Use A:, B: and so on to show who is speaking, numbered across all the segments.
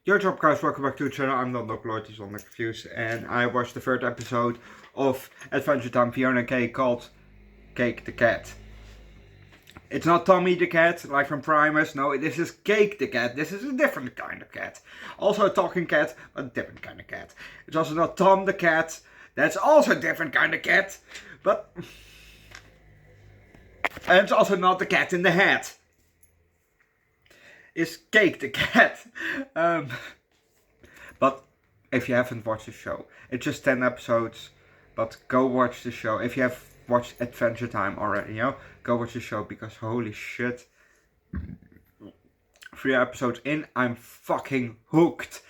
A: Yo, what's up guys, welcome back to the channel. I'm Underdog Eats, I'm confused, and I watched the third episode of Adventure Time Fionna and Cake called Cake the Cat. It's not Tommy the cat, like from Primus, no, this is Cake the cat. This is a different kind of cat. Also a talking cat, but a different kind of cat. It's also not Tom the cat, that's also a different kind of cat, but... And it's also not the cat in the hat. It's Cake the cat. But if you haven't watched the show, it's just 10 episodes, but go watch the show. If you have watched Adventure Time already, go watch the show, because holy shit. 3 episodes in, I'm fucking hooked.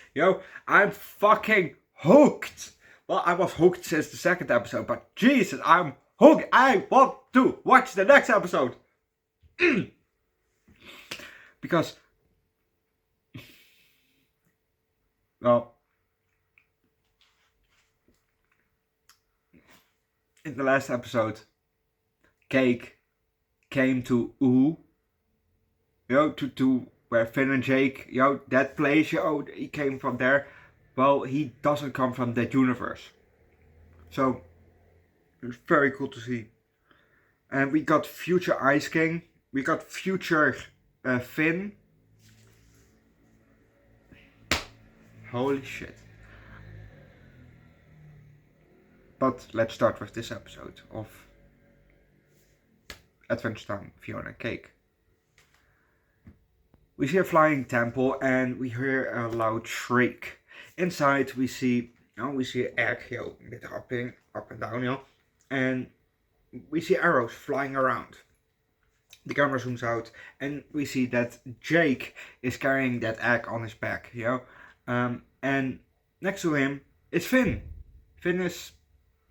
A: I'm fucking hooked. Well, I was hooked since the second episode, but Jesus, I'm hooked. I want to watch the next episode. Because... well, in the last episode, Cake came to to where Finn and Jake, that place, he came from there. Well, he doesn't come from that universe. So, it's very cool to see. And we got future Ice King, we got future Finn. Holy shit. But let's start with this episode of Adventure Time, Fionna and Cake. We see a flying temple and we hear a loud shriek. Inside we see, an egg, a bit hopping up and down, and we see arrows flying around. The camera zooms out and we see that Jake is carrying that egg on his back, and next to him is Finn. Finn is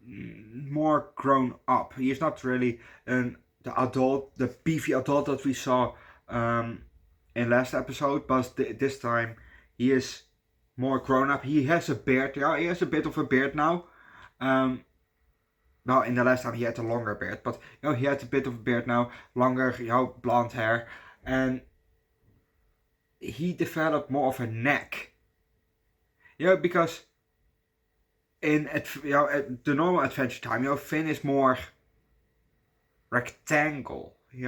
A: more grown up. He is not really the beefy adult that we saw in last episode, but this time he is more grown up. He has a beard. He has a bit of a beard now. Well, in the last time he had a longer beard, but he had a bit of a beard now, longer, blonde hair, and he developed more of a neck. Because in the normal Adventure Time, Finn is more rectangle. He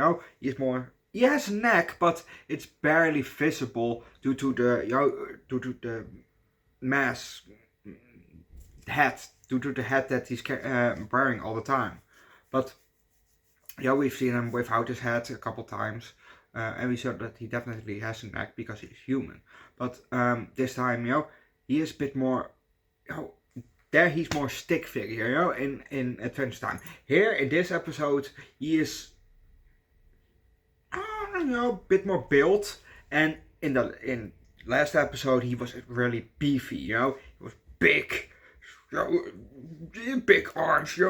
A: has a neck, but it's barely visible due to the mass hat, due to the hat that he's wearing all the time. But we've seen him without his hat a couple times, and we saw that he definitely has a neck because he's human. But this time, he is a bit more, there he's more stick figure, in Adventure Time. Here in this episode, he is, a bit more built, and in last episode he was really beefy, he was big, big arms,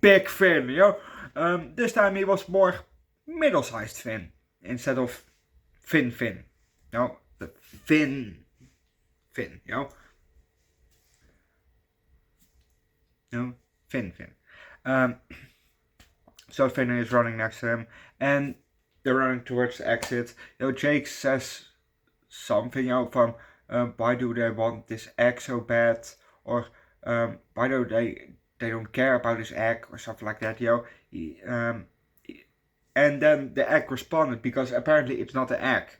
A: big Finn, this time he was more middle-sized Finn instead of Finn, the Finn, Finn. So Finn is running next to him, and they're running towards the exit. Jake says something, from why do they want this egg so bad, or why do they don't care about this egg, or something like that, and then the egg responded, because apparently it's not an egg.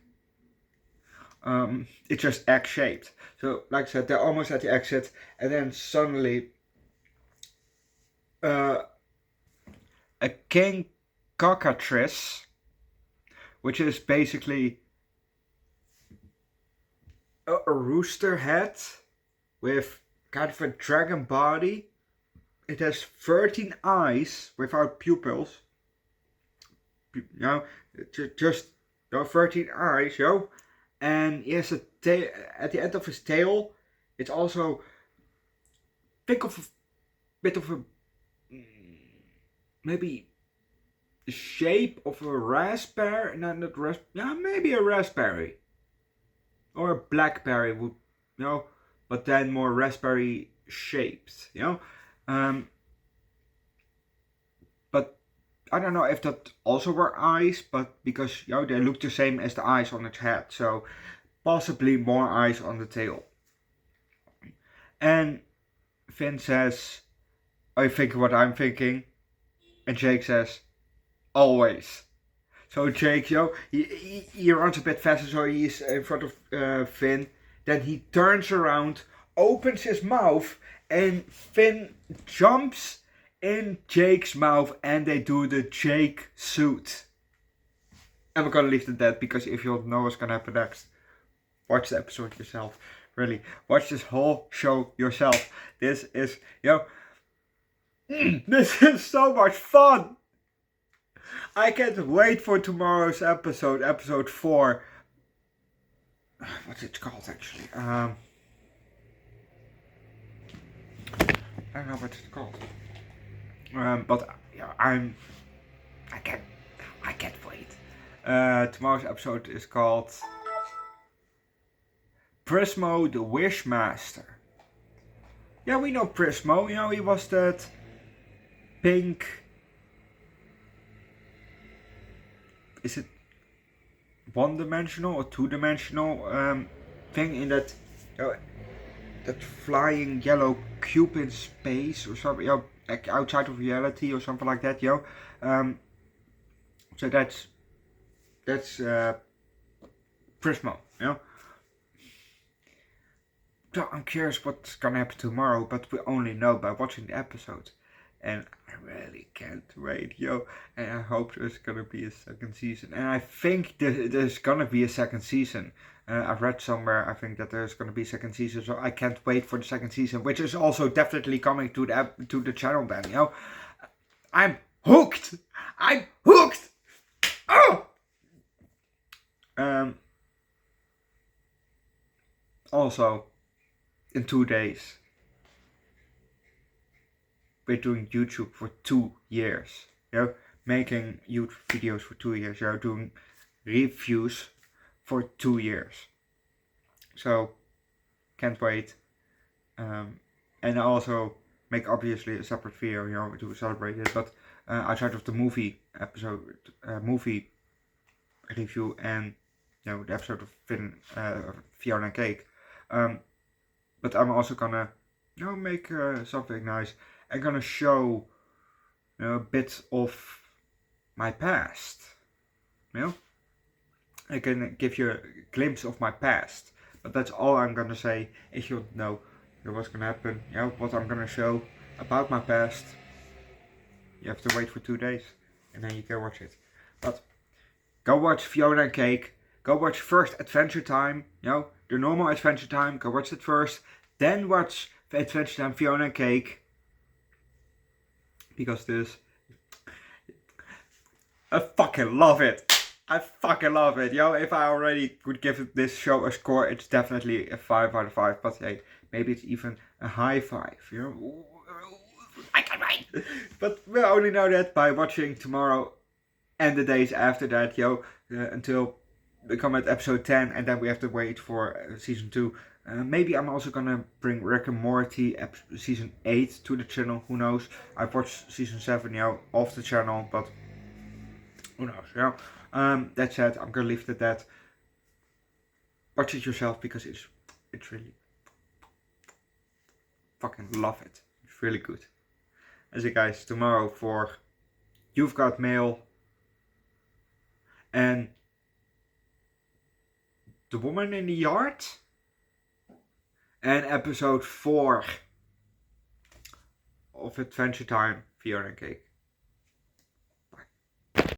A: It's just egg shaped. So like I said, they're almost at the exit, and then suddenly a king cockatrice, which is basically a rooster head with kind of a dragon body. It has 13 eyes without pupils. Just 13 eyes, and he has a tail. At the end of his tail, it's also, think of a bit of a, maybe the shape of a raspberry, maybe a raspberry, or a blackberry would, but then more raspberry shaped, but I don't know if that also were eyes, but because they look the same as the eyes on its head, so possibly more eyes on the tail. And Finn says, are you thinking what I'm thinking? And Jake says, always. So Jake, he runs a bit faster, so he's in front of Finn. Then he turns around, opens his mouth, and Finn jumps in Jake's mouth, and they do the Jake suit. And we're gonna leave it at that, because if you don't know what's gonna happen next, watch the episode yourself. Really, watch this whole show yourself. This is, this is so much fun. I can't wait for tomorrow's episode 4. What's it called actually? I don't know what it's called. But yeah, I can't wait. Tomorrow's episode is called Prismo the Wishmaster. Yeah, we know Prismo. He was that pink. Is it one-dimensional or two-dimensional thing in that that flying yellow cube in space or something, like outside of reality or something like that, So that's Prismo, So I'm curious what's gonna happen tomorrow, but we only know by watching the episode. And I really can't wait, And I hope there's gonna be a second season. And I think there's gonna be a second season. I've read somewhere, I think that there's gonna be a second season. So I can't wait for the second season, which is also definitely coming to the channel then, I'm hooked! I'm hooked! Oh! Also, in 2 days, we're doing YouTube for 2 years, making YouTube videos for 2 years, doing reviews for 2 years. So, can't wait. And I also make obviously a separate video, to celebrate it, but outside of the movie episode, movie review and, the episode of Fionna and Cake. But I'm also gonna, make something nice. I'm gonna show a bit of my past. I can give you a glimpse of my past. But that's all I'm gonna say. If you don't know what's gonna happen, what I'm gonna show about my past, you have to wait for 2 days. And then you can watch it. But go watch Fionna and Cake. Go watch first Adventure Time. The normal Adventure Time. Go watch it first. Then watch Adventure Time Fionna and Cake. Because I fucking love it. I fucking love it. If I already could give this show a score, it's definitely a 5 out of 5. But hey, maybe it's even a high 5. I can't wait. But we'll only know that by watching tomorrow and the days after that, until we come at episode 10, and then we have to wait for season 2. Maybe I'm also gonna bring Rick and Morty season 8 to the channel, who knows. I've watched season 7 off the channel, but who knows, that said, I'm gonna leave it at that. Watch it yourself, because it's really fucking love it. It's really good. And see guys, tomorrow for You've Got Mail and The Woman in the Yard, and episode 4 of Adventure Time Fionna and Cake.